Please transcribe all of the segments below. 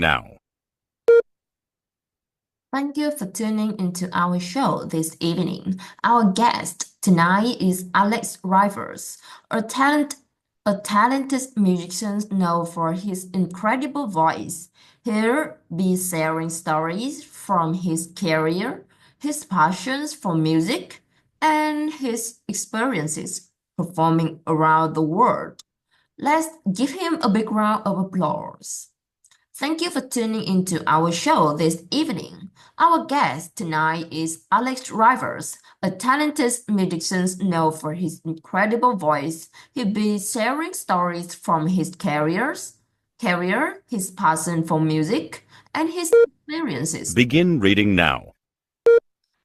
now. Thank you for tuning into our show this evening. Our guest tonight is Alex Rivers, a talented musician known for his incredible voice. He'll be sharing stories from his career, his passions for music, and his experiences performing around the world. Let's give him a big round of applause. Thank you for tuning into our show this evening. Our guest tonight is Alex Rivers, a talented musician known for his incredible voice. He'll be sharing stories from his career, his passion for music, and his experiences. Begin reading now.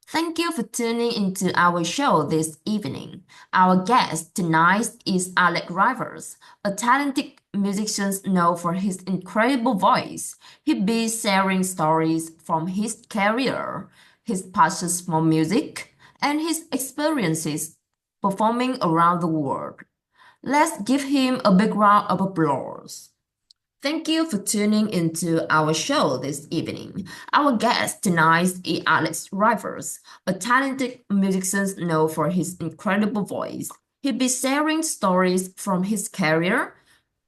Thank you for tuning into our show this evening. Our guest tonight is Alex Rivers, a talented musician known for his incredible voice. He'll be sharing stories from his career, his passions for music, and his experiences performing around the world. Let's give him a big round of applause. Thank you for tuning into our show this evening. Our guest tonight is Alex Rivers, a talented musician known for his incredible voice. He'll be sharing stories from his career,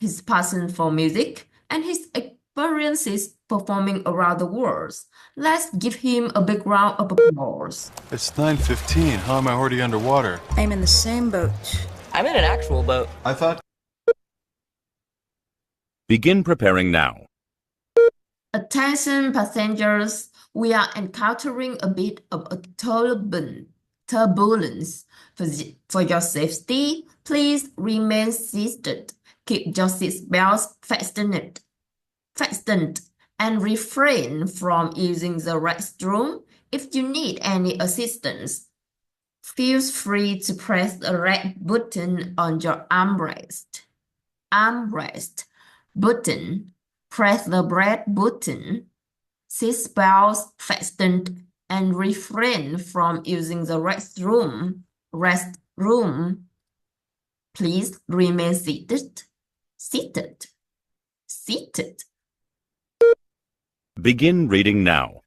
his passion for music, and his experiences performing around the world. Let's give him a big round of applause. It's 9:15. How am I already underwater? I'm in the same boat. I'm in an actual boat. I thought... Begin preparing now. Attention passengers, we are encountering a bit of a turbulence. For your safety, please remain seated. Keep your seatbelts fastened, and refrain from using the restroom. If you need any assistance, feel free to press the red button on your armrest. Button. Press the red button. Seatbelts fastened and refrain from using the restroom. Please remain seated. Begin reading now.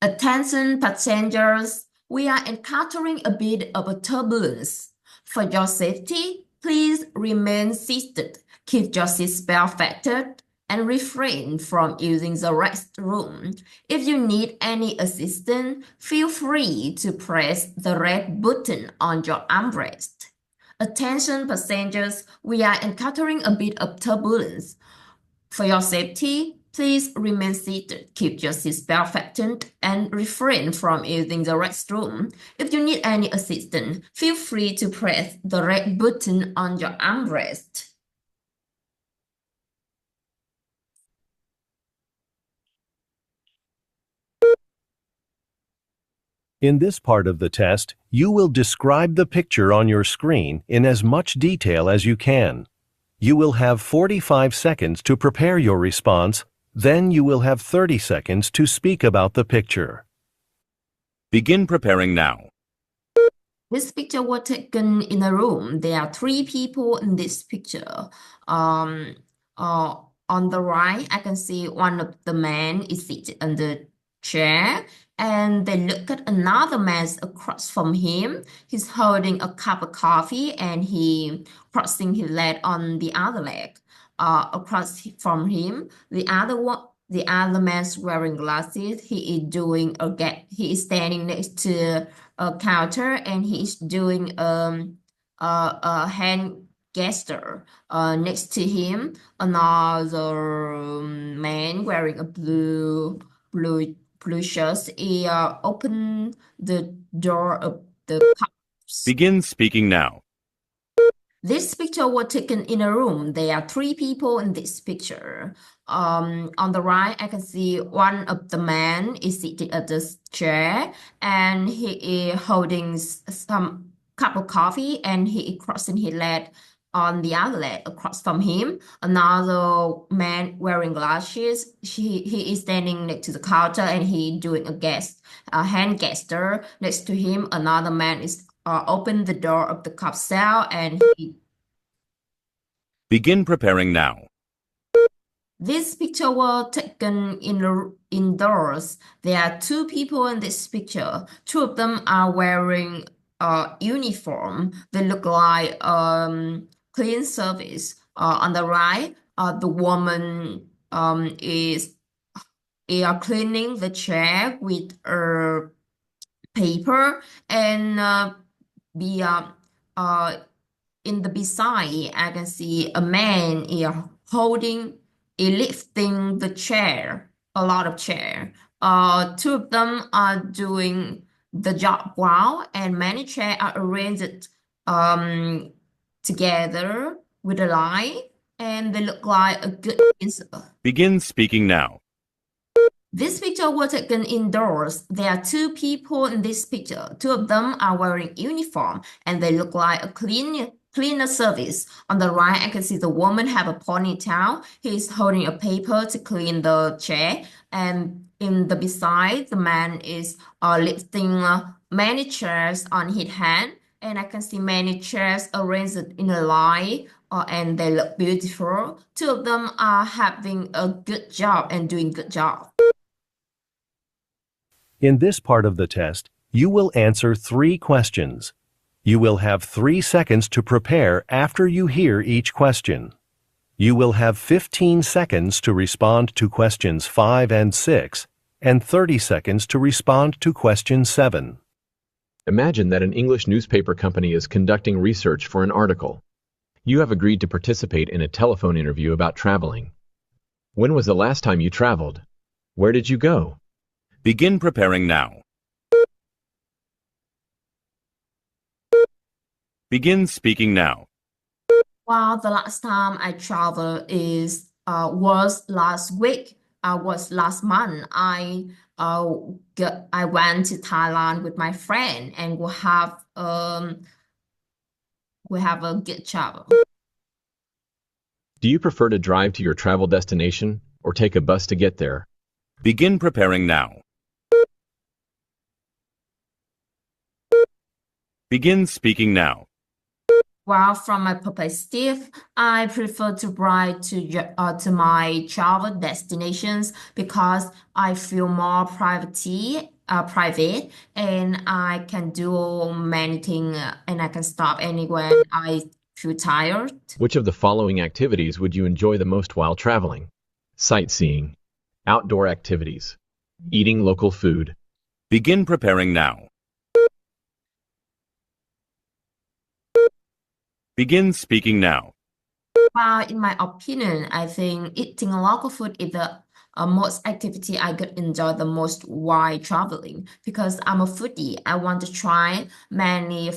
Attention passengers, we are encountering a bit of a turbulence. For your safety, please remain seated. Keep your seatbelt fastened and refrain from using the restroom. If you need any assistance, feel free to press the red button on your armrest. Attention passengers, we are encountering a bit of turbulence. For your safety, please remain seated. Keep your seatbelt fastened and refrain from using the restroom. If you need any assistance, feel free to press the red button on your armrest. In this part of the test, you will describe the picture on your screen in as much detail as you can. You will have 45 seconds to prepare your response, then you will have 30 seconds to speak about the picture. Begin preparing now. This picture was taken in a room. There are three people in this picture. On the right, I can see one of the men is seated on the chair, and they look at another man across from him. He's holding a cup of coffee and he crossing his leg on the other leg. Across from him, the other man's wearing glasses. He is standing next to a counter and he is doing a hand gesture. Next to him, another man wearing a blue shirt. He opened the door of the cups. Begin speaking now. This picture was taken in a room. There are three people in this picture. On the right, I can see one of the men is seated at this chair and he is holding some cup of coffee and he is crossing his leg on the other leg across from him. Another man wearing glasses. He is standing next to the counter and he doing a hand gesture. Next to him, another man is open the door of the cup cell and he... Begin preparing now. This picture was taken indoors. There are two people in this picture. Two of them are wearing a uniform. They look like clean service. On the right, the woman is cleaning the chair with paper, and in the beside, I can see a man lifting the chair, a lot of chair. Two of them are doing the job well, and many chairs are arranged together with a line, and they look like a good answer. Begin speaking now. This picture was taken indoors. There are two people in this picture. Two of them are wearing uniform, and they look like a cleaner service. On the right, I can see the woman have a ponytail. He's holding a paper to clean the chair. And in the beside, the man is lifting many chairs on his hand. And I can see many chairs arranged in a line, and they look beautiful. Two of them are having a good job and doing good job. In this part of the test, you will answer 3 questions. You will have 3 seconds to prepare after you hear each question. You will have 15 seconds to respond to questions 5 and 6, and 30 seconds to respond to question 7. Imagine that an English newspaper company is conducting research for an article. You have agreed to participate in a telephone interview about traveling. When was the last time you traveled? Where did you go? Begin preparing now. Begin speaking now. Well, the last time I traveled was last week. Was last month. I went to Thailand with my friend, and we have a good travel. Do you prefer to drive to your travel destination or take a bus to get there? Begin preparing now. Begin speaking now. Well, from my perspective, I prefer to ride to my travel destinations because I feel more private, and I can do many things, and I can stop anywhere I feel tired. Which of the following activities would you enjoy the most while traveling? Sightseeing, outdoor activities, eating local food. Begin preparing now. Begin speaking now. Well, in my opinion, I think eating a local food is the most activity I could enjoy the most while traveling because I'm a foodie. I want to try many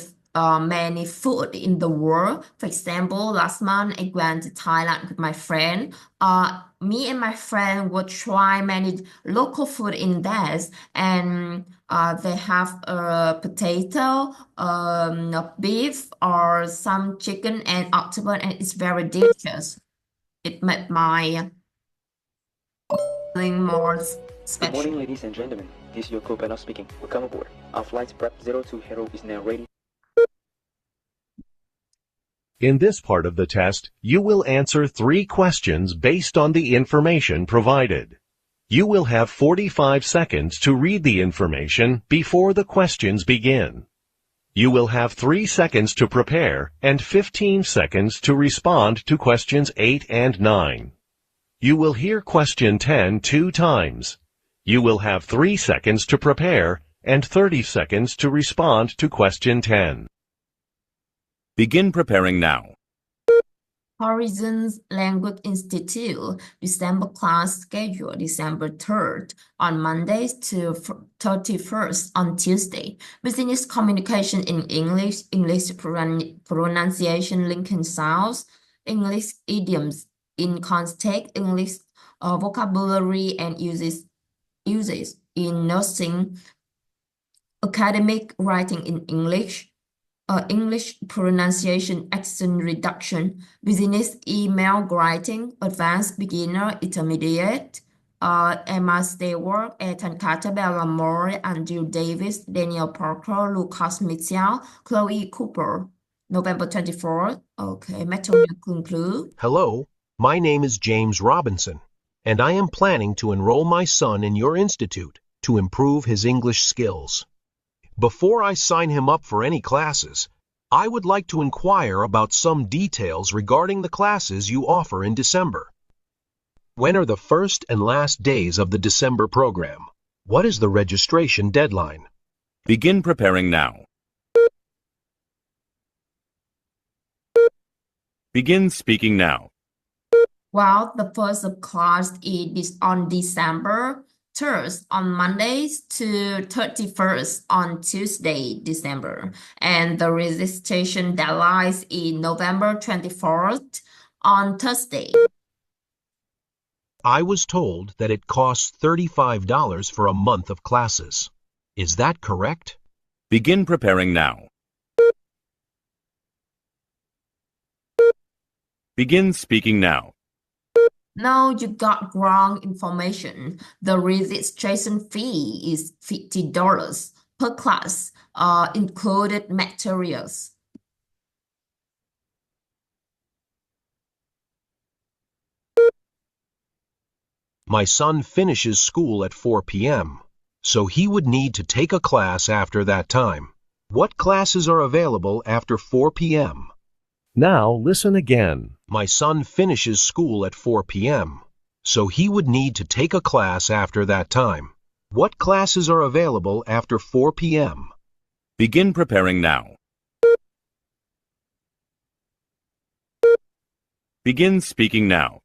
food in the world. For example, last month I went to Thailand with my friend. Me and my friend would try many local food in there, and they have potato, beef, or some chicken and octopus, and it's very delicious. It made my feeling more Good special. morning, ladies and gentlemen. This is your co-pilot speaking. Welcome aboard. Our flight prep 02 Hero is now ready. In this part of the test, you will answer 3 questions based on the information provided. You will have 45 seconds to read the information before the questions begin. You will have 3 seconds to prepare and 15 seconds to respond to questions 8 and 9. You will hear question 10 2 times. You will have 3 seconds to prepare and 30 seconds to respond to question 10. Begin preparing now. Horizons Language Institute December class schedule December 3rd on Mondays to 31st on Tuesday. Business communication in English, English pronunciation Lincoln Sounds, English idioms in context, English vocabulary and uses in nursing, academic writing in English, English pronunciation accent reduction, business email writing, advanced beginner, intermediate, Emma Stewart, Ethan Carter, Bella Moore, Andrew Davis, Daniel Parker, Lucas Mitchell, Chloe Cooper. November 24th. Okay, material conclude. Hello, my name is James Robinson. and I am planning to enroll my son in your institute to improve his English skills. Before I sign him up for any classes, I would like to inquire about some details regarding the classes you offer in December. When are the first and last days of the December program? What is the registration deadline? Begin preparing now. Begin speaking now. Well, the first class is on December 3rd on Mondays to 31st on Tuesday, December. And the registration deadline is in November 24th on Thursday. I was told that it costs $35 for a month of classes. Is that correct? Begin preparing now. Begin speaking now. No, you got wrong information. The registration fee is $50 per class, included materials. My son finishes school at 4 p.m., so he would need to take a class after that time. What classes are available after 4 p.m.? Now listen again. My son finishes school at 4 p.m., so he would need to take a class after that time. What classes are available after 4 p.m.? Begin preparing now. Begin speaking now.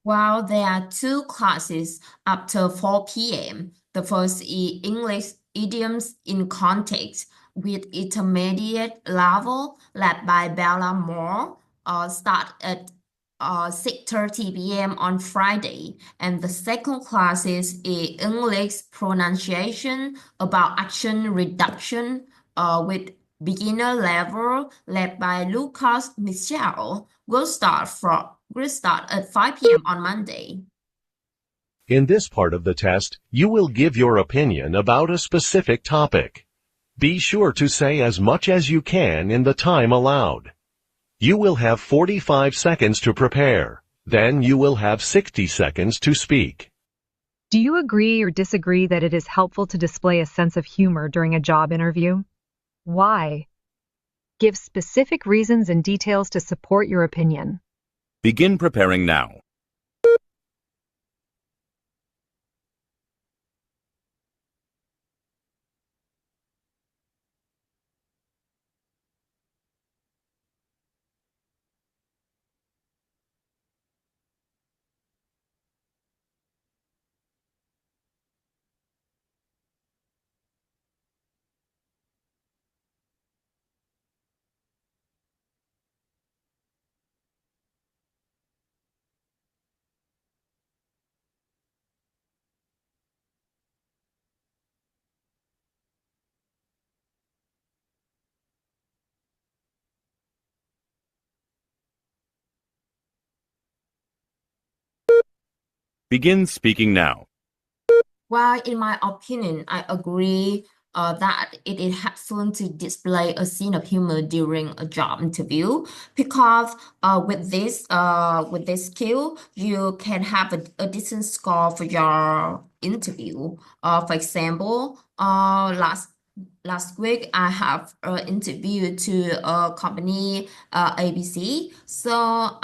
Well, there are two classes after 4 p.m. The first is English idioms in context with intermediate level led by Bella Moore, start at 6:30 p.m. on Friday. And the second class is English pronunciation about action reduction with beginner level led by Lucas Michel. Will start at 5 p.m. on Monday. In this part of the test, you will give your opinion about a specific topic. Be sure to say as much as you can in the time allowed. You will have 45 seconds to prepare. Then you will have 60 seconds to speak. Do you agree or disagree that it is helpful to display a sense of humor during a job interview? Why? Give specific reasons and details to support your opinion. Begin preparing now. Begin speaking now. Well, in my opinion, I agree that it is helpful to display a scene of humor during a job interview because with this skill, you can have a decent score for your interview. For example, last week I have an interview to a company ABC. So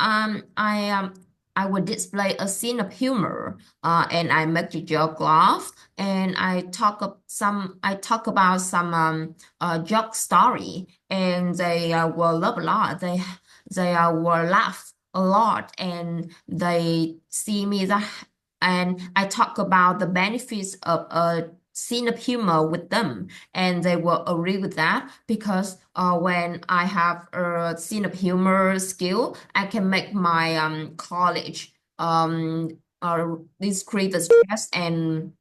I would display a scene of humor, and I make the joke laugh, and I talk about some joke story, and they will laugh a lot. They will laugh a lot, and they see me that, and I talk about the benefits of a scene of humor with them, and they will agree with that because when I have a scene of humor skill, I can make my college decrease the stress and